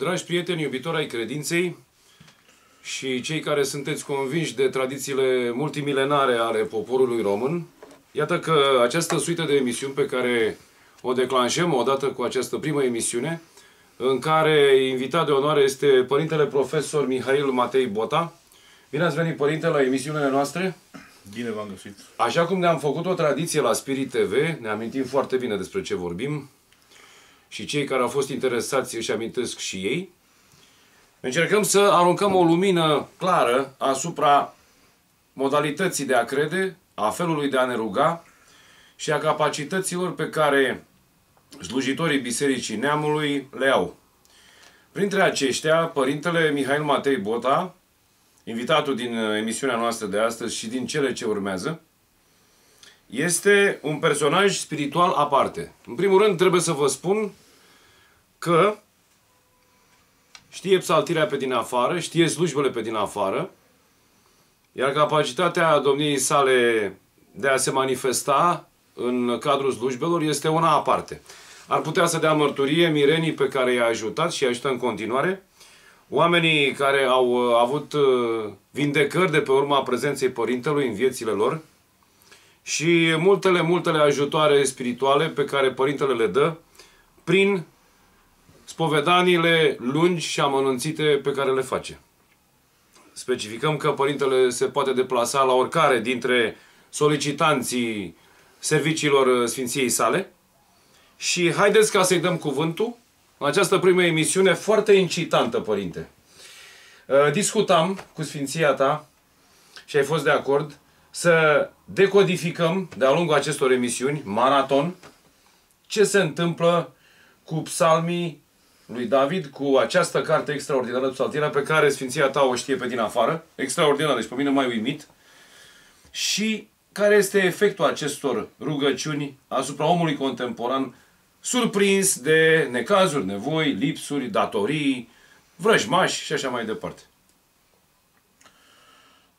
Dragi prieteni, iubitori ai credinței și cei care sunteți convinși de tradițiile multimilenare ale poporului român, iată că această suită de emisiuni pe care o declanșăm odată cu această primă emisiune, în care invitat de onoare este Părintele Profesor Mihail Matei Bota. Bine ați venit, Părinte, la emisiunile noastre. Bine v-am găsit. Așa cum ne-am făcut o tradiție la Spirit TV, ne amintim foarte bine despre ce vorbim și cei care au fost interesați își amintesc și ei. Încercăm să aruncăm o lumină clară asupra modalității de a crede, a felului de a ne ruga și a capacităților pe care slujitorii Bisericii Neamului le au. Printre aceștia, Părintele Mihail Matei Bota, invitatul din emisiunea noastră de astăzi și din cele ce urmează, este un personaj spiritual aparte. În primul rând, trebuie să vă spun că știe psaltirea pe din afară, știe slujbele pe din afară, iar capacitatea domniei sale de a se manifesta în cadrul slujbelor este una aparte. Ar putea să dea mărturie mirenii pe care i-a ajutat și i-a ajutat în continuare, oamenii care au avut vindecări de pe urma prezenței Părintelui în viețile lor și multele ajutoare spirituale pe care Părintele le dă prin spovedaniile lungi și amănunțite pe care le face. Specificăm că Părintele se poate deplasa la oricare dintre solicitanții serviciilor Sfinției sale și haideți ca să-i dăm cuvântul în această primă emisiune foarte incitantă, Părinte. Discutam cu Sfinția ta și ai fost de acord să decodificăm de-a lungul acestor emisiuni, maraton, ce se întâmplă cu psalmii lui David, cu această carte extraordinară, psaltirea, pe care Sfinția ta o știe pe din afară, extraordinară, deci pe mine m-ai uimit, și care este efectul acestor rugăciuni asupra omului contemporan, surprins de necazuri, nevoi, lipsuri, datorii, vrăjmași și așa mai departe.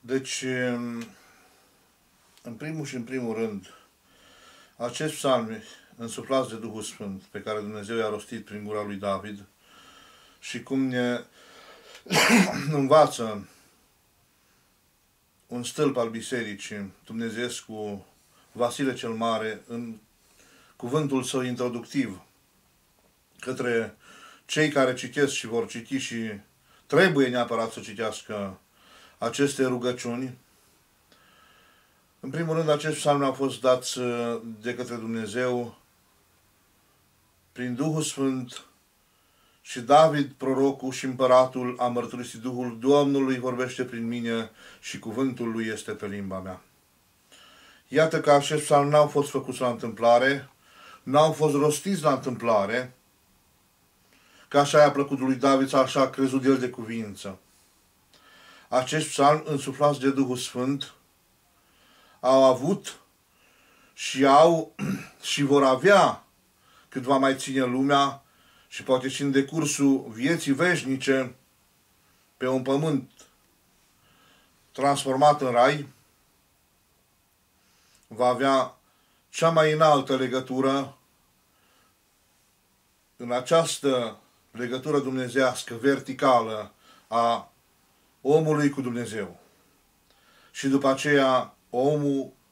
Deci, în primul și în primul rând, acești psalmi însuflați de Duhul Sfânt, pe care Dumnezeu i-a rostit prin gura lui David, și cum ne învață un stâlp al Bisericii, Dumnezeescu Vasile cel Mare, în cuvântul său introductiv către cei care citesc și vor citi și trebuie neapărat să citească aceste rugăciuni. În primul rând, acești psalmi au fost dați de către Dumnezeu prin Duhul Sfânt și David, prorocul și împăratul, a mărturisit: Duhul Domnului vorbește prin mine și cuvântul lui este pe limba mea. Iată că acești psalmi n-au fost făcuți la întâmplare, n-au fost rostiți la întâmplare, că așa i-a plăcut lui David sau așa a crezut el de cuvință. Acești psalmi însuflați de Duhul Sfânt au avut și au și vor avea, cât va mai ține lumea și poate și în decursul vieții veșnice pe un pământ transformat în rai, va avea cea mai înaltă legătură, în această legătură dumnezeiască, verticală, a omului cu Dumnezeu. Și după aceea,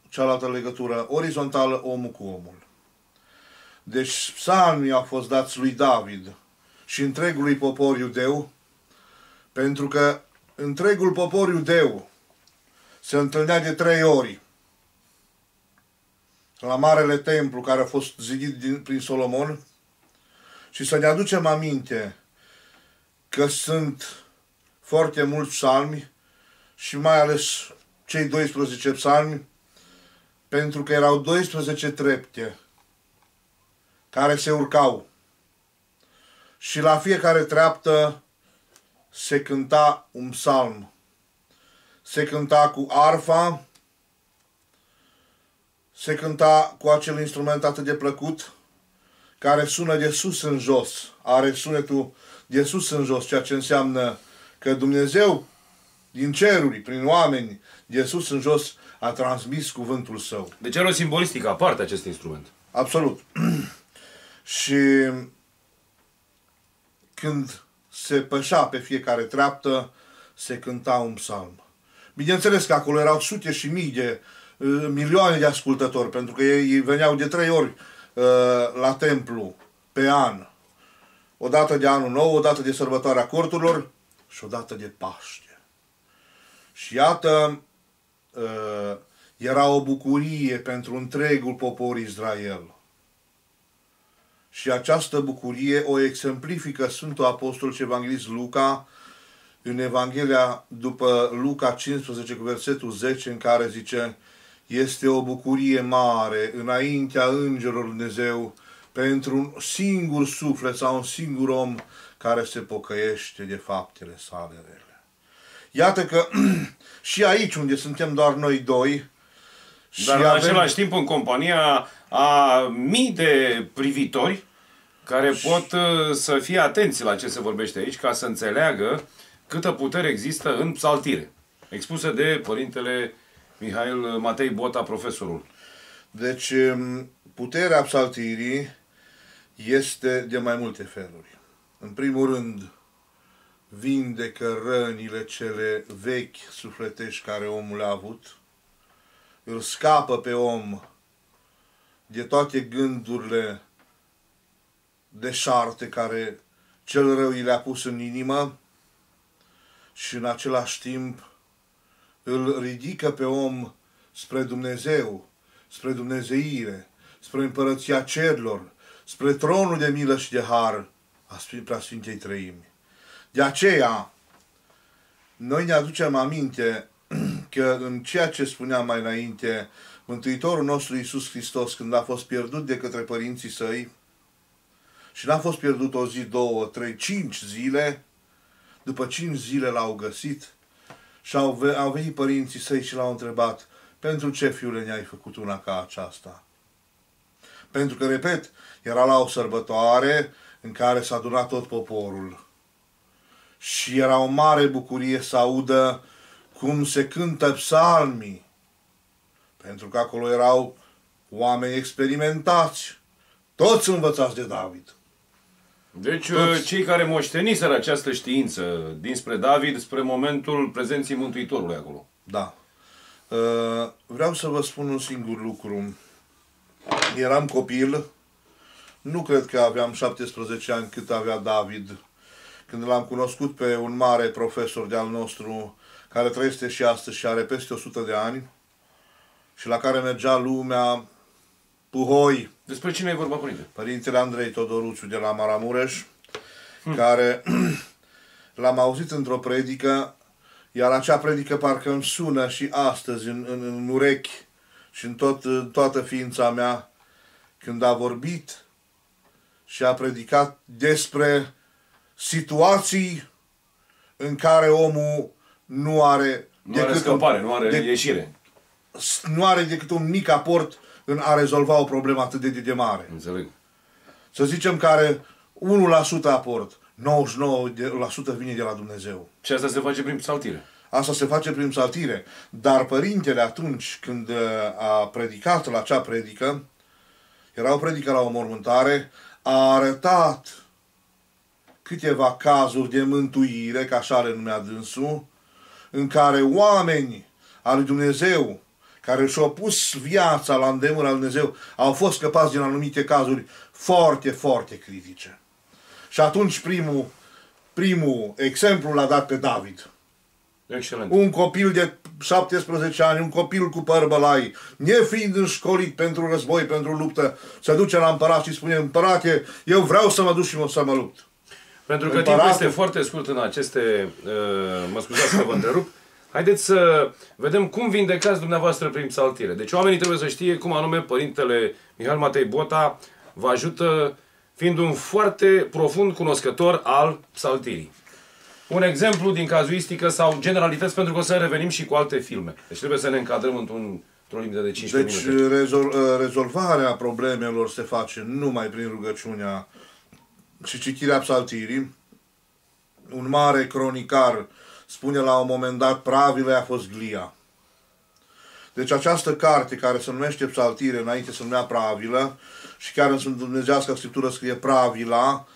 cealaltă legătură orizontală, omul cu omul. Deci psalmii au fost dați lui David și întregului popor iudeu, pentru că întregul popor iudeu se întâlnea de 3 ori la Marele Templu care a fost zidit prin Solomon, și să ne aducem aminte că sunt foarte mulți psalmi și mai ales cei 12 psalmi, pentru că erau 12 trepte care se urcau și la fiecare treaptă se cânta un psalm. Se cânta cu arfa, se cânta cu acel instrument atât de plăcut care sună de sus în jos, are sunetul de sus în jos, ceea ce înseamnă că Dumnezeu din ceruri, prin oameni, de sus în jos, a transmis cuvântul său. Deci are o simbolistică aparte acest instrument. Absolut. Și când se pășea pe fiecare treaptă, se cânta un psalm. Bineînțeles că acolo erau sute și mii de milioane de ascultători, pentru că ei veneau de 3 ori la templu pe an. O dată de anul nou, o dată de sărbătoarea corturilor și o dată de Paște. Și iată, era o bucurie pentru întregul popor Israel. Și această bucurie o exemplifică Sfântul Apostol și Evanghelist Luca în Evanghelia după Luca 15 cu versetul 10, în care zice: este o bucurie mare înaintea îngerilor lui Dumnezeu pentru un singur suflet sau un singur om care se pocăiește de faptele sale rele. Iată că și aici unde suntem doar noi doi, dar în același timp în compania a mii de privitori care pot să fie atenți la ce se vorbește aici, ca să înțeleagă câtă putere există în psaltire, expusă de Părintele Mihail Matei Bota, profesorul. Deci, puterea psaltirii este de mai multe feluri. În primul rând, vindecă rănile cele vechi sufletești care omul le-a avut, îl scapă pe om de toate gândurile deșarte care cel rău i le-a pus în inimă și în același timp îl ridică pe om spre Dumnezeu, spre dumnezeire, spre împărăția cerurilor, spre tronul de milă și de har a Preasfintei Treimi. De aceea, noi ne aducem aminte că în ceea ce spuneam mai înainte, Mântuitorul nostru Iisus Hristos, când a fost pierdut de către părinții săi, și n-a fost pierdut o zi, 2, 3, 5 zile, după 5 zile l-au găsit și au venit părinții săi și l-au întrebat: pentru ce, fiule, ne-ai făcut una ca aceasta? Pentru că, repet, era la o sărbătoare în care s-a adunat tot poporul. Și era o mare bucurie să audă cum se cântă psalmii. Pentru că acolo erau oameni experimentați, toți învățați de David. Deci cei care moșteniseră această știință dinspre David, spre momentul prezenții Mântuitorului acolo. Da. Vreau să vă spun un singur lucru. Eram copil, nu cred că aveam 17 ani cât avea David, când l-am cunoscut pe un mare profesor de-al nostru, care trăiește și astăzi și are peste 100 de ani, și la care mergea lumea puhoi. Despre cine e vorba, părinte? Părintele Andrei Todoruciu de la Maramureș, care l-am auzit într-o predică, iar acea predică parcă îmi sună și astăzi în urechi și în toată ființa mea, când a vorbit și a predicat despre situații în care omul nu are scăpare, nu are ieșire. Nu are decât un mic aport în a rezolva o problemă atât de mare. Înțeleg. Să zicem că are 1% aport, 99% vine de la Dumnezeu. Și asta se face prin psaltire. Asta se face prin psaltire. Dar părintele, atunci când a predicat la acea predică, era o predică la o mormântare, a arătat câteva cazuri de mântuire, că așa le numea dânsul, în care oameni al lui Dumnezeu, care și-au pus viața la îndemâna lui Dumnezeu, au fost scăpați din anumite cazuri foarte, foarte critice. Și atunci primul exemplu l-a dat pe David. Excelent. Un copil de 17 ani, un copil cu păr bălai, nefiind înșcolit pentru război, pentru luptă, se duce la împărat și spune: împărate, eu vreau să mă duc și să mă lupt. Pentru că timpul este foarte scurt în aceste... mă scuzați să vă întrerup. Haideți să vedem cum vindecați dumneavoastră prin psaltire. Deci oamenii trebuie să știe cum anume Părintele Mihail Matei Bota vă ajută, fiind un foarte profund cunoscător al psaltirii. Un exemplu din cazuistică sau generalități, pentru că o să revenim și cu alte filme. Deci trebuie să ne încadrăm într-o limită de 15 minute. Deci rezolvarea problemelor se face numai prin rugăciunea și citirea psaltirii. Un mare cronicar spune la un moment dat: Pravila a fost glia. Deci această carte care se numește Psaltire, înainte se numea Pravilă, și care în Dumnezeiască Scriptură scrie Pravila,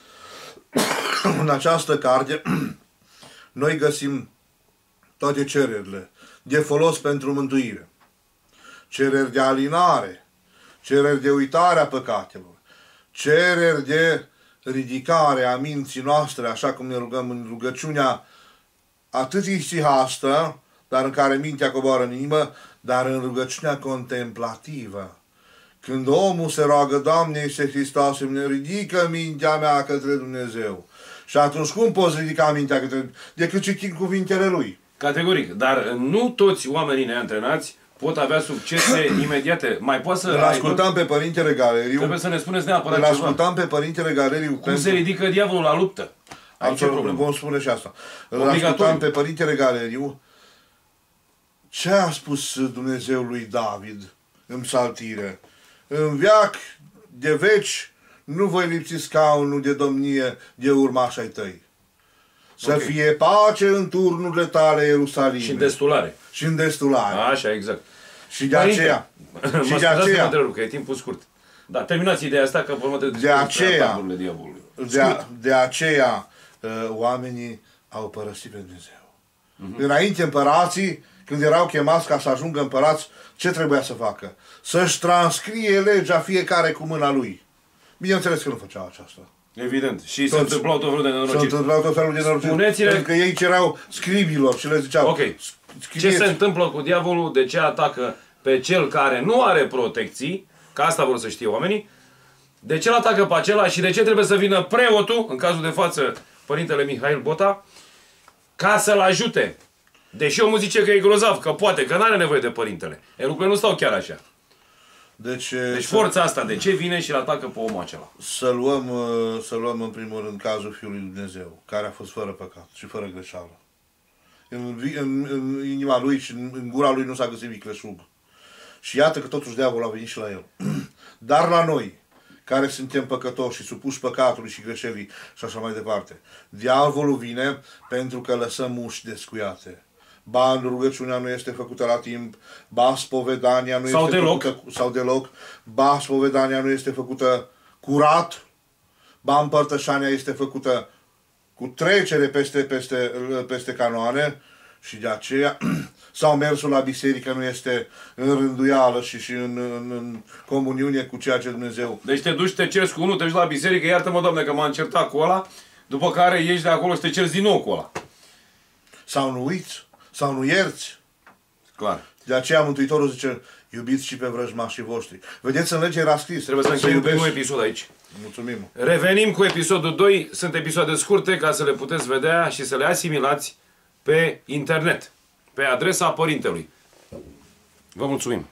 în această carte noi găsim toate cererile de folos pentru mântuire, cereri de alinare, cereri de uitare a păcatelor, cereri de ridicare a minții noastre, așa cum ne rugăm în rugăciunea atât istihastă, dar în care mintea coboară în inimă, dar în rugăciunea contemplativă. Când omul se roagă, Doamne Iisuse Hristoase, ne ridică mintea mea către Dumnezeu. Și atunci cum poți ridica mintea către decât citind cuvintele Lui? Categoric. Dar nu toți oamenii neantrenați pot avea succese imediate. Mai poate să... Îl ascultam pe Părintele Galeriu. Trebuie să ne spuneți neapărat Îl ceva. ascultam pe Părintele Galeriu. Cum se ridică diavolul la luptă? Aici e problemă. Vom spune și asta. Îl ascultam pe Părintele Galeriu. Ce a spus Dumnezeu lui David în psaltire? În veac de veci nu voi lipsi scaunul de domnie de urmași ai tăi. Să fie pace în turnurile tale, Ierusalim. Și în destulare. Și în destulare. Așa, exact. Și de aceea. Și de aceea. Că e timpul scurt. Da, terminați ideea asta, că pe urmă de aceea. De aceea oamenii au părăsit pe Dumnezeu. Înainte împărații, când erau chemați ca să ajungă împărați, ce trebuia să facă? Să-și transcrie legea fiecare cu mâna lui. Bineînțeles că nu făceau aceasta. Evident. Și se întâmplau tot felul de nenorociri. Se întâmplau tot felul de nenorociri. Pentru că ei cerau scribilor și le ziceau... Ok. Ce se întâmplă cu diavolul? De ce atacă pe cel care nu are protecții? Că asta vor să știe oamenii. De ce îl atacă pe acela și de ce trebuie să vină preotul, în cazul de față Părintele Mihail Bota, ca să-l ajute? Deși omul zice că e grozav, că poate, că nu are nevoie de Părintele. Lucrurile nu stau chiar așa. Deci forța asta, de ce vine și îl atacă pe omul acela? Să luăm în primul rând cazul Fiului lui Dumnezeu, care a fost fără păcat și fără greșeală. În inima lui și în gura lui nu s-a găsit vicleșug. Și iată că totuși diavolul a venit și la el. Dar la noi, care suntem păcătoși și supuși păcatului și greșelii și așa mai departe, diavolul vine pentru că lăsăm uși descuiate. Ba rugăciunea nu este făcută la timp, ba spovedania nu este făcută sau deloc, ba spovedania nu este făcută curat, ba împărtășania este făcută cu trecere peste canoane și de aceea sau mersul la biserică nu este în rânduială și în comuniune cu ceea ce Dumnezeu. Deci te duci, te ceri cu unul, te duci la biserică, iartă-mă, Doamne, că m-am certat cu ăla, după care ieși de acolo și te ceri din nou cu ăla. Sau nu uiți, sau nu ierți. Clar. De aceea Mântuitorul zice, iubiți și pe vrăjmașii voștri. Vedeți, în lege era scris. Trebuie să încheiem primul episod aici. Mulțumim. Revenim cu episodul 2. Sunt episoade scurte ca să le puteți vedea și să le asimilați pe internet, pe adresa Părintelui. Vă mulțumim!